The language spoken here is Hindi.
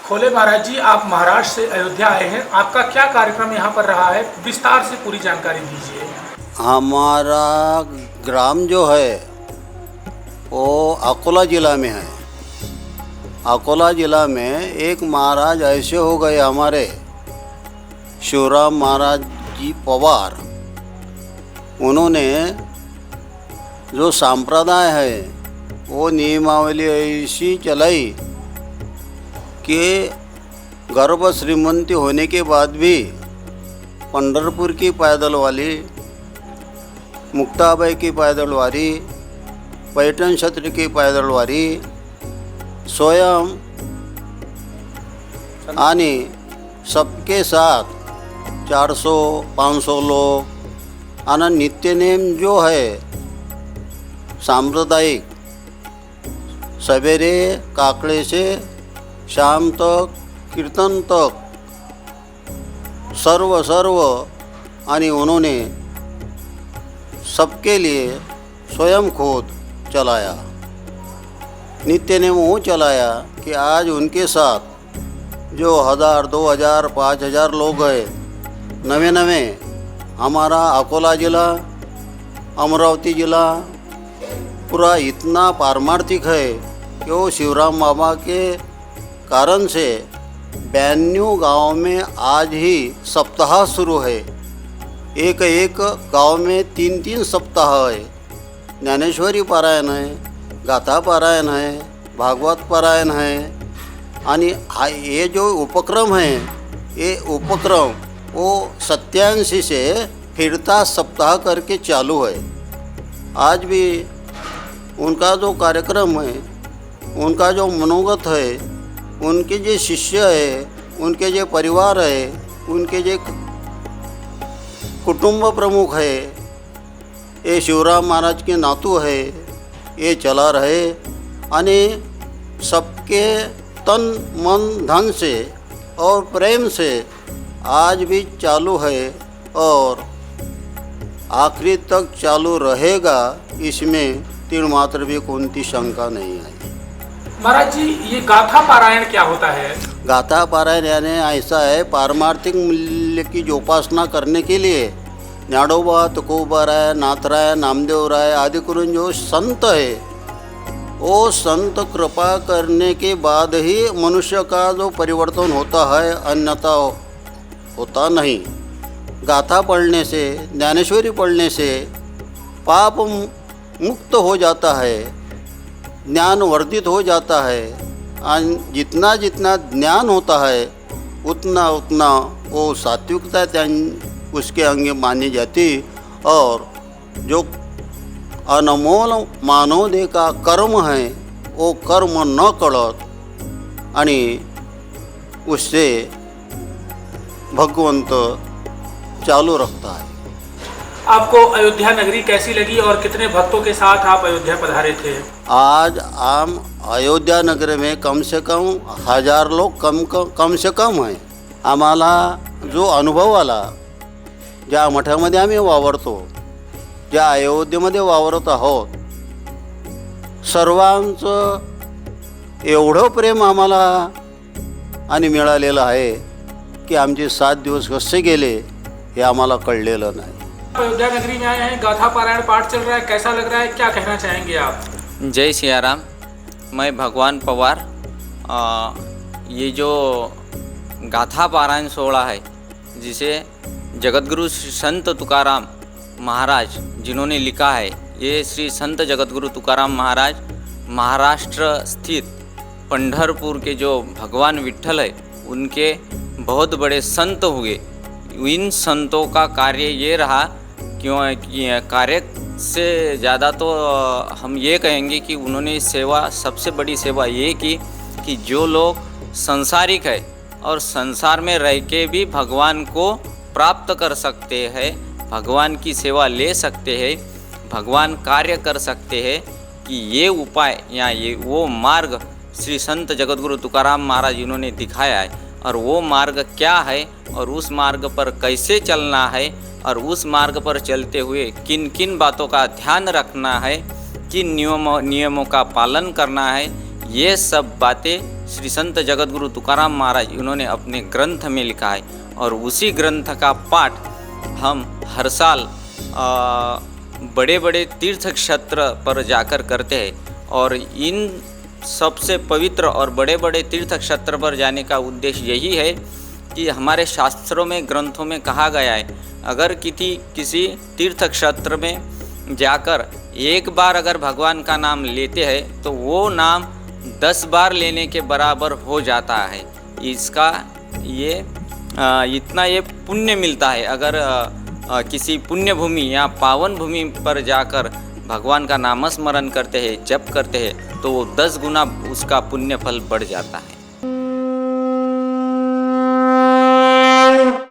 खोले महाराज जी, आप महाराष्ट्र से अयोध्या आए हैं, आपका क्या कार्यक्रम यहाँ पर रहा है? विस्तार से पूरी जानकारी दीजिए। हमारा ग्राम जो है वो अकोला ज़िला में है। अकोला ज़िला में एक महाराज ऐसे हो गए हमारे शिवराम महाराज जी पवार। उन्होंने जो संप्रदाय है वो नियमावली ऐसी चलाई कि गर्भ श्रीमंती होने के बाद भी पंढरपुर की पैदल वाली, मुक्ताबाई की पैदल वारी, पैठण क्षेत्र की पैदल वारी स्वयं आणि सबके साथ 400-500 लोग आणि नित्यनेम जो है सांप्रदायिक, सवेरे काकड़े से शाम तक कीर्तन तक सर्व आणि उन्होंने सबके लिए स्वयं खुद चलाया। नित्य ने वो चलाया कि आज उनके साथ जो 1000, 2000, 5000 लोग हैं, नवे हमारा अकोला ज़िला, अमरावती ज़िला पूरा इतना पारमार्थिक है कि वो शिवराम बाबा के कारण से 92 गांव में आज ही सप्ताह शुरू है। एक गांव में 3 सप्ताह है। ज्ञानेश्वरी पारायण है, गाथा पारायण है, भागवत पारायण है। आणि ये जो उपक्रम है, ये उपक्रम वो 87 से फिरता सप्ताह करके चालू है। आज भी उनका जो कार्यक्रम है, उनका जो मनोगत है, उनके जो शिष्य है, उनके जो परिवार है, उनके जो कुटुंब प्रमुख है, ये शिवराम महाराज के नातू है, ये चला रहे आणि सबके तन मन धन से और प्रेम से आज भी चालू है और आखिरी तक चालू रहेगा, इसमें तीन मात्र भी कोणती शंका नहीं है। महाराज जी, ये गाथा पारायण क्या होता है? गाथा पारायण यानी ऐसा है, पारमार्थिक मूल्य की जो उपासना करने के लिए ज्ञानोबा, तुकोबा राय, नाथराय, नामदेव राय आदि करून जो संत है, वो संत कृपा करने के बाद ही मनुष्य का जो परिवर्तन होता है, अन्यथा होता नहीं। गाथा पढ़ने से, ज्ञानेश्वरी पढ़ने से पाप मुक्त हो जाता है, ज्ञान वर्धित हो जाता है। और जितना जितना ज्ञान होता है उतना उतना वो सात्विकता उसके अंगे मानी जाती और जो अनमोल मानवदे का कर्म है वो कर्म न कळत आणि उससे भगवंत चालू रखता है। आपको अयोध्या नगरी कैसी लगी और कितने भक्तों के साथ आप अयोध्या पधारे थे? आज हम अयोध्या नगर में कम से कम 1000 लोग कम से कम हैं। आम्हाला जो अनुभव आला, ज्या मठामध्ये आम्ही वावरतो, ज्या अयोध्येमध्ये वावरत आहोत, सर्वांचं एवढं प्रेम आम्हाला आणि मिळालेलं आहे की आमचे 7 दिवस कसे गेले हे आम्हाला कळलेलं नाही। अयोध्या नगरी में आए हैं, गाथा पारायण पाठ चल रहा है, कैसा लग रहा है, क्या कहना चाहेंगे आप? जय सियाराम। मैं भगवान पवार। ये जो गाथा पारायण सोहळा है, जिसे जगतगुरु श्री संत तुकाराम महाराज जिन्होंने लिखा है, ये श्री संत जगतगुरु तुकाराम महाराज महाराष्ट्र स्थित पंढरपुर के जो भगवान विट्ठल है, उनके बहुत बड़े संत हुए। इन संतों का कार्य ये रहा, क्यों कार्य से ज़्यादा तो हम ये कहेंगे कि उन्होंने सेवा, सबसे बड़ी सेवा ये की कि जो लोग संसारिक है और संसार में रह के भी भगवान को प्राप्त कर सकते हैं, भगवान की सेवा ले सकते हैं, भगवान कार्य कर सकते हैं, कि ये उपाय या ये वो मार्ग श्री संत जगतगुरु तुकाराम महाराज इन्होंने दिखाया है। और वो मार्ग क्या है और उस मार्ग पर कैसे चलना है और उस मार्ग पर चलते हुए किन किन बातों का ध्यान रखना है, किन नियमों का पालन करना है, ये सब बातें श्री संत जगतगुरु तुकाराम महाराज इन्होंने अपने ग्रंथ में लिखा है और उसी ग्रंथ का पाठ हम हर साल बड़े बड़े तीर्थ क्षेत्र पर जाकर करते हैं। और इन सबसे पवित्र और बड़े बड़े तीर्थ क्षेत्र पर जाने का उद्देश्य यही है कि हमारे शास्त्रों में ग्रंथों में कहा गया है, अगर किसी तीर्थ क्षेत्र में जाकर एक बार अगर भगवान का नाम लेते हैं तो वो नाम 10 बार लेने के बराबर हो जाता है। इसका इतना ये पुण्य मिलता है। अगर किसी पुण्य भूमि या पावन भूमि पर जाकर भगवान का नामस्मरण करते हैं, जप करते हैं, तो वो 10 गुना उसका पुण्य फल बढ़ जाता है।